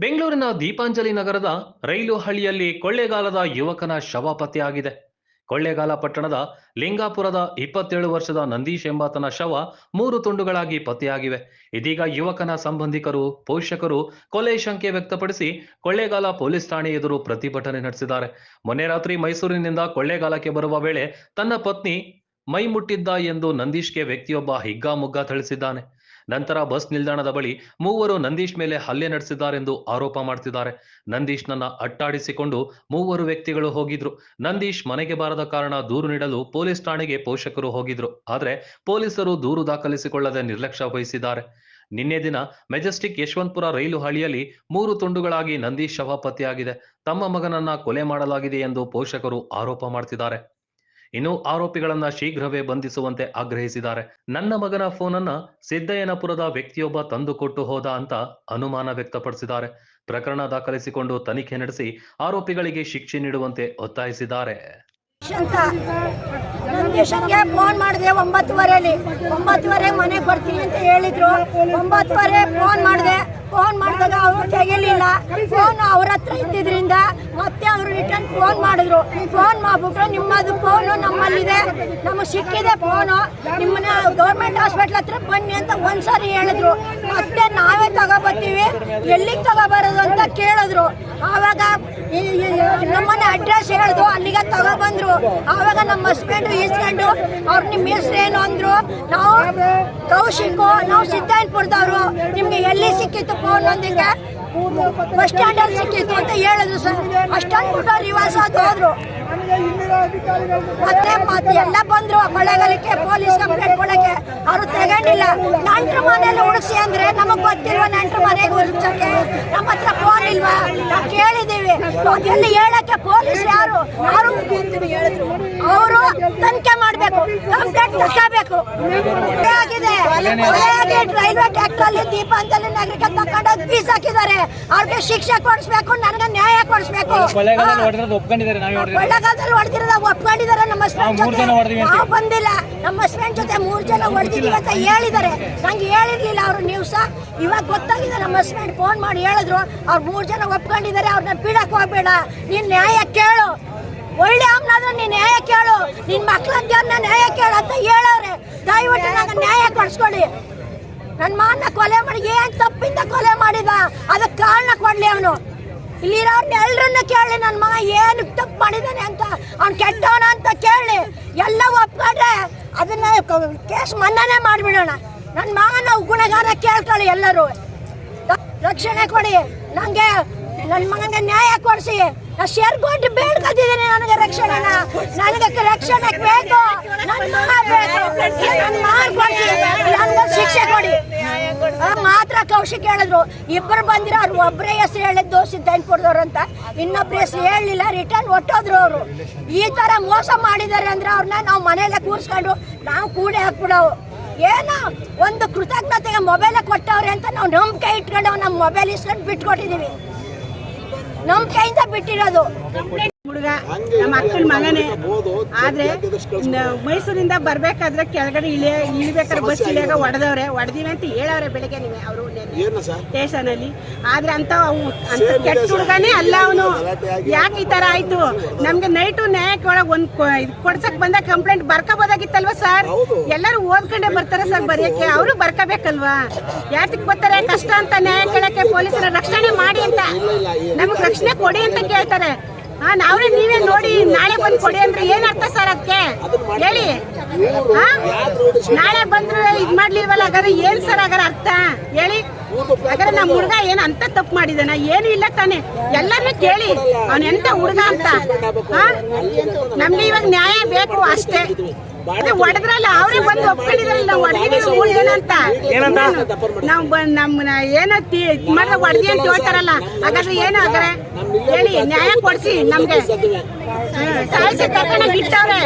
ಬೆಂಗಳೂರಿನ ದೀಪಾಂಜಲಿ ನಗರದ ರೈಲು ಹಳಿಯಲ್ಲಿ ಕೊಳ್ಳೇಗಾಲದ ಯುವಕನ ಶವ ಪತ್ತೆಯಾಗಿದೆ. ಕೊಳ್ಳೇಗಾಲ ಪಟ್ಟಣದ ಲಿಂಗಾಪುರದ 27 ವರ್ಷದ ನಂದೀಶ್ ಎಂಬಾತನ ಶವ 3 ತುಂಡುಗಳಾಗಿ ಪತ್ತೆಯಾಗಿವೆ. ಇದೀಗ ಯುವಕನ ಸಂಬಂಧಿಕರು, ಪೋಷಕರು ಕೊಲೆ ಶಂಕೆ ವ್ಯಕ್ತಪಡಿಸಿ ಕೊಳ್ಳೇಗಾಲ ಪೊಲೀಸ್ ಠಾಣೆ ಎದುರು ಪ್ರತಿಭಟನೆ ನಡೆಸಿದ್ದಾರೆ. ಮೊನ್ನೆ ರಾತ್ರಿ ಮೈಸೂರಿನಿಂದ ಕೊಳ್ಳೇಗಾಲಕ್ಕೆ ಬರುವ ವೇಳೆ ತನ್ನ ಪತ್ನಿ ಮೈ ಮುಟ್ಟಿದ್ದ ಎಂದು ನಂದೀಶ್ಗೆ ವ್ಯಕ್ತಿಯೊಬ್ಬ ಹಿಗ್ಗಾಮುಗ್ಗಾ ಥಳಿಸಿದ್ದಾನೆ. ನಂತರ ಬಸ್ ನಿಲ್ದಾಣದ ಬಳಿ ಮೂವರು ನಂದೀಶ್ ಮೇಲೆ ಹಲ್ಲೆ ನಡೆಸಿದ್ದಾರೆಂದು ಆರೋಪ ಮಾಡ್ತಿದ್ದಾರೆ. ನಂದೀಶ್ನನ್ನ ಅಟ್ಟಾಡಿಸಿಕೊಂಡು ಮೂವರು ವ್ಯಕ್ತಿಗಳು ಹೋಗಿದ್ರು. ನಂದೀಶ್ ಮನೆಗೆ ಬಾರದ ಕಾರಣ ದೂರು ನೀಡಲು ಪೊಲೀಸ್ ಠಾಣೆಗೆ ಪೋಷಕರು ಹೋಗಿದ್ರು. ಆದ್ರೆ ಪೊಲೀಸರು ದೂರು ದಾಖಲಿಸಿಕೊಳ್ಳದೆ ನಿರ್ಲಕ್ಷ್ಯ ವಹಿಸಿದ್ದಾರೆ. ನಿನ್ನೆ ದಿನ ಮೆಜೆಸ್ಟಿಕ್ ಯಶವಂತಪುರ ರೈಲು ಹಳಿಯಲ್ಲಿ 3 ತುಂಡುಗಳಾಗಿ ನಂದೀಶ್ ಶವ ಪತ್ತೆಯಾಗಿದೆ. ತಮ್ಮ ಮಗನನ್ನ ಕೊಲೆ ಮಾಡಲಾಗಿದೆ ಎಂದು ಪೋಷಕರು ಆರೋಪ ಮಾಡ್ತಿದ್ದಾರೆ. ಇನ್ನು ಆರೋಪಿಗಳನ್ನ ಶೀಘ್ರವೇ ಬಂಧಿಸುವಂತೆ ಆಗ್ರಹಿಸಿದ್ದಾರೆ. ನನ್ನ ಮಗನ ಫೋನನ್ನ ಸಿದ್ದಯ್ಯನಪುರದ ವ್ಯಕ್ತಿಯೊಬ್ಬ ತಂದುಕೊಟ್ಟು ಹೋದ ಅಂತ ಅನುಮಾನ ವ್ಯಕ್ತಪಡಿಸಿದ್ದಾರೆ. ಪ್ರಕರಣ ದಾಖಲಿಸಿಕೊಂಡು ತನಿಖೆ ನಡೆಸಿ ಆರೋಪಿಗಳಿಗೆ ಶಿಕ್ಷೆ ನೀಡುವಂತೆ ಒತ್ತಾಯಿಸಿದ್ದಾರೆ. ನಂದೀಶನ್ಗೆ ಫೋನ್ ಮಾಡಿದೆ 9:30 ಮನೆಗೆ ಬರ್ತೀನಿ ಅಂತ ಹೇಳಿದ್ರು. 9:30 ಫೋನ್ ಮಾಡಿದಾಗ ಅವರು ತೆಗಿಲಿಲ್ಲ. ಫೋನ್ ಅವ್ರ ಹತ್ರ ಇದ್ದಿದ್ರಿಂದ ಮತ್ತೆ ಅವರು ರಿಟರ್ನ್ ಫೋನ್ ಮಾಡಿದ್ರು. ಫೋನ್ ಮಾಡ್ಬಿಟ್ರು, ನಿಮ್ಮದು ಫೋನು ನಮ್ಮಲ್ಲಿದೆ, ನಮಗೆ ಸಿಕ್ಕಿದೆ ಫೋನು, ನಿಮ್ಮನ್ನ ಗೌರ್ಮೆಂಟ್ ಹಾಸ್ಪಿಟ್ಲ್ ಹತ್ರ ಬನ್ನಿ ಅಂತ ಒಂದ್ಸರಿ ಹೇಳಿದ್ರು. ಮತ್ತೆ ನಾವೇ ತಗೋಬರ್ತೀವಿ, ಎಲ್ಲಿಗೆ ತಗೋಬರೋದು ಅಂತ ಕೇಳಿದ್ರು. ಆವಾಗ ನಮ್ಮನ್ನ ಅಡ್ರೆಸ್ ಹೇಳಿದ್ರು, ಅಲ್ಲಿಗೆ ತಗೊಬಂದ್ರು. ಆವಾಗ ನಮ್ಮ ಹಸ್ಬೆಂಡ್ ಈಸ್ಕೊಂಡು ಅವ್ರು ನಿಮ್ಮ ಹೆಸರು ಏನು ಅಂದ್ರು. ನಾವು ಕೌಶಿಕು, ನಾವು ಸಿದ್ದಯ್ಯನಪುರದವರು, ನಿಮ್ಗೆ ಎಲ್ಲಿ ಸಿಕ್ಕಿತ್ತು ಫೋನ್ ಅಂದಿಗೆ ಬಸ್ ಸ್ಟ್ಯಾಂಡ್ ಅಲ್ಲಿ ಸಿಕ್ಕಿತ್ತು ಅಂತ ಹೇಳಿದ್ರು ಸರ್. ಅಷ್ಟೊಂದು ರಿವಾಸ ಹೋದ್ರು. ಮತ್ತೆ ಎಲ್ಲ ಬಂದ್ರು ಕೊಳ್ಳೇಗಾಲಕ್ಕೆ ಪೊಲೀಸ್ ಕಂಪ್ಲೇಂಟ್ ಕೊಡಕ್ಕೆ. ಅವರು ತಗೊಂಡಿಲ್ಲ. ನೆಂಟ್ರ ಮನೇಲಿ ಹುಡುಕ್ಸಿ ಅಂದ್ರೆ ನಮಗ್ ಗೊತ್ತಿಲ್ವಾ ನೆಂಟ್ರ ಮನೆಗೆ ಹುಡುಕ್ಸಕ್ಕೆ? ನಮ್ಮ ಹತ್ರ ಫೋನ್ ಇಲ್ವಾ? ನಾವು ಕೇಳಿದೀವಿ. ಅದೆಲ್ಲಿ ಹೇಳಕ್ಕೆ ಪೊಲೀಸ್ ಯಾರು ಹೇಳಿದ್ರು. ಅವರು ತನಿಖೆ ಮಾಡ್ಬೇಕು, ಕಂಪ್ಲೇಂಟ್ ತಗೋಬೇಕು. ಆಗಿದೆ ರೈಲ್ವೆ ಟ್ರ್ಯಾಕ್ಟರ್ ಅಲ್ಲಿ ದೀಪಾಂಜಲಿ ನಗರಕ್ಕೆ ತಗೊಂಡೋಗಿ ಫೀಸ್ ಹಾಕಿದ್ದಾರೆ. ಅವ್ರಿಗೆ ಶಿಕ್ಷೆ ಕೊಡಿಸ್ಬೇಕು, ನನಗೆ ನ್ಯಾಯ ಕೊಡಿಸ್ಬೇಕು. ಕೊಳ್ಳೇಗಾಲದಲ್ಲಿ ಹೊಡೆದಿರೋದ ಒಪ್ಕೊಂಡಿದ್ದಾರೆ. ನಮ್ಮ ಹಸ್ಬೆಂಡ್ ಜೊತೆ ನಾವು ಬಂದಿಲ್ಲ, ನಮ್ಮ ಹಸ್ಬೆಂಡ್ ಜೊತೆ 3 ಜನ ಹೊಡೆದಿದ್ದೀವಿ ಅಂತ ಹೇಳಿದ್ದಾರೆ. ನಂಗೆ ಹೇಳಿರ್ಲಿಲ್ಲ ಅವರು ನ್ಯೂಸ್. ಇವಾಗ ಗೊತ್ತಾಗಿದೆ. ನಮ್ಮ ಹಸ್ಬೆಂಡ್ ಫೋನ್ ಮಾಡಿ ಹೇಳಿದ್ರು, ಅವ್ರು 3 ಜನ ಒಪ್ಕೊಂಡಿದ್ದಾರೆ, ಅವ್ರನ್ನ ಬೀಳಕ್ ಹೋಗ್ಬೇಡ, ನೀನ್ ನ್ಯಾಯ ಕೇಳು, ಒಳ್ಳೆ ಅಮ್ಮನಾದ್ರೆ ನೀನ್ ನ್ಯಾಯ ಕೇಳು, ನಿನ್ ಮಕ್ಳನ್ನ ನ್ಯಾಯ ಕೇಳು ಅಂತ ಹೇಳವ್ರೆ. ದಯವಿಟ್ಟು ನಂಗೆ ನ್ಯಾಯ ಕೊಡಿಸ್ಕೊಳ್ಳಿ. ನನ್ನ ಮಾನ ಕೊಲೆ ಮಾಡಿ ಏನ್ ತಪ್ಪಿಂದ ಕೊಲೆ ಮಾಡಿದ ಅದಕ್ಕೆ ಕಾರಣ ಕೊಡ್ಲಿ. ಅವನು ಇಲ್ಲಿರೋರ್ನ ಎಲ್ರನ್ನ ಕೇಳಿ, ನನ್ನ ಮಗ ಏನು ತಪ್ಪು ಮಾಡಿದಾನೆ ಅಂತ, ಅವ್ನು ಕೆಟ್ಟವನ ಅಂತ ಕೇಳಿ. ಎಲ್ಲ ಒಪ್ಕೊಂಡ್ರೆ ಅದನ್ನ ಕೇಸ್ ಮನ್ನಾನೇ ಮಾಡಿಬಿಡೋಣ. ನನ್ನ ಮಗನ ಗುಣಗಾರ ಕೇಳ್ಕೊಳ್ಳಿ, ಎಲ್ಲರೂ ರಕ್ಷಣೆ ಕೊಡಿ. ನಂಗೆ ನನ್ನ ಮಗನಿಗೆ ನ್ಯಾಯ ಕೊಡಿಸಿ. ನಾ ಸೇರ್ಕೊಂಡು ಬೇಡ್ಕೊತಿದ್ದೀನಿ ನನಗೆ ರಕ್ಷಣೆನ. ನನಗೆ ರಕ್ಷಣೆ ಬೇಕು, ನನ್ನ ಮಗ ಬೇಕು, ನನ್ನ ಮಗನ ಕೊಡಿಸಿ, ನನಗೆ ಶಿಕ್ಷೆ ಕೊಡಿ ಮಾತ್ರ. ಕೌಶಿಕ್ ಹೇಳಿದ್ರು, ಇಬ್ಬರು ಬಂದಿರೋ ಅವ್ರು ಒಬ್ಬರೇ ಹೆಸರು ಹೇಳಿದ್ದು ಸಿದ್ದಯ್ಯನಪುರದವ್ರು ಅಂತ, ಇನ್ನೊಬ್ರ ಹೆಸರು ಹೇಳಲಿಲ್ಲ. ರಿಟರ್ನ್ ಒಟ್ಟೋದ್ರು ಅವರು. ಈ ತರ ಮೋಸ ಮಾಡಿದ್ದಾರೆ ಅಂದ್ರೆ ಅವ್ರನ್ನ ನಾವು ಮನೆಯಲ್ಲೇ ಕೂರಿಸ್ಕೊಂಡು ನಾವು ಕೂಡಿ ಹಾಕ್ಬಿಡವು. ಏನೋ ಒಂದು ಕೃತಜ್ಞತೆಗೆ ಮೊಬೈಲ್ ಕೊಟ್ಟವ್ರೆ ಅಂತ ನಾವು ನಂಬಿಕೆ ಇಟ್ಕೊಂಡು ನಮ್ಮ ಮೊಬೈಲ್ ಇಸ್ಕೊಂಡು ಬಿಟ್ಕೊಟ್ಟಿದೀವಿ. ನಂಬಿಕೆಯಿಂದ ಬಿಟ್ಟಿರೋದು. ಹುಡುಗ ನಮ್ಮ ಅಕ್ಕನ ಮಗನೇ. ಆದ್ರೆ ಮೈಸೂರಿಂದ ಬರ್ಬೇಕಾದ್ರೆ ಕೆಳಗಡೆ ಇಳಿಬೇಕಾದ್ರೆ ಬಸ್ ಇಳಿಯಾಗ ಹೊಡೆದಿವೆ ಅಂತ ಹೇಳವ್ರೆ ಬೆಳಗ್ಗೆ ನೀವು ಅವರು ಸ್ಟೇಷನ್ ಅಲ್ಲಿ. ಆದ್ರೆ ಅಂತ ಕೆಟ್ಟ ಹುಡುಗನೇ ಅಲ್ಲ ಅವನು. ಯಾಕೆ ಈ ತರ ಆಯ್ತು? ನಮ್ಗೆ ನೈಟು ನ್ಯಾಯಕ್ಕೆ ಒಳಗೆ ಕೊಡ್ಸಕ್ ಬಂದ ಕಂಪ್ಲೇಂಟ್ ಬರ್ಕೋಬೋದಾಗಿತ್ತಲ್ವಾ ಸರ್? ಎಲ್ಲರೂ ಓದ್ಕೊಂಡೇ ಬರ್ತಾರೆ ಸರ್ ಬರೆಯಕ್ಕೆ. ಅವರು ಬರ್ಕೋಬೇಕಲ್ವಾ? ಯಾತಕ್ ಬರ್ತಾರೆ? ಕಷ್ಟ ಅಂತ ನ್ಯಾಯ ಕೇಳಕ್ಕೆ ಪೊಲೀಸರ ರಕ್ಷಣೆ ಮಾಡಿ ಅಂತ, ನಮಗ್ ರಕ್ಷಣೆ ಕೊಡಿ ಅಂತ ಕೇಳ್ತಾರೆ. ನಾವ್ರೆ ನೀವೇ ನೋಡಿ ನಾಳೆ ಬಂದು ಕೊಡಿ ಅಂದ್ರೆ ಏನ್ ಅರ್ಥ ಸರ್? ಅದಕ್ಕೆ ಹೇಳಿ. ನಾಳೆ ಬಂದ್ರು ಇದ್ ಮಾಡ್ಲಿಲ್ವಲ್ಲ, ಹಾಗಾದ್ರೆ ಏನ್ ಸರ್ ಹಾಗಾದ್ರೆ ಅರ್ಥ ಹೇಳಿ? ಹಾಗಾದ್ರೆ ನಮ್ಮ ಹುಡುಗ ಏನ್ ಅಂತ ತಪ್ಪು ಮಾಡಿದಾನ? ಏನು ಇಲ್ಲ ತಾನೆ, ಎಲ್ಲಾನು ಕೇಳಿ ಅವ್ನ ಎಂತ ಹುಡುಗ ಅಂತ. ನಮ್ಗೆ ಇವಾಗ ನ್ಯಾಯ ಬೇಕು ಅಷ್ಟೇ. ಹೊಡೆದ್ರಲ್ಲ ಅವರೇ ಬಂದು ಒಪ್ಕೊಂಡಿದ್ರಲ್ಲ, ನಾವು ಹೊಡೆದಿದ್ದೀವಿ ಏನಂತ, ನಾವು ನಮ್ಮನ್ನ ಏನೋ ಹೊಡೆದಿ ಅಂತ ಹೇಳ್ತಾರಲ್ಲ. ಹಾಗಾದ್ರೆ ಏನು ಹಾಗಾದ್ರೆ ಹೇಳಿ, ನ್ಯಾಯ ಕೊಡ್ಸಿ ನಮ್ಗೆ. ಸಾಯಿಸಿ ತಗೊಂಡ ಬಿಟ್ಟವ್ರೆ.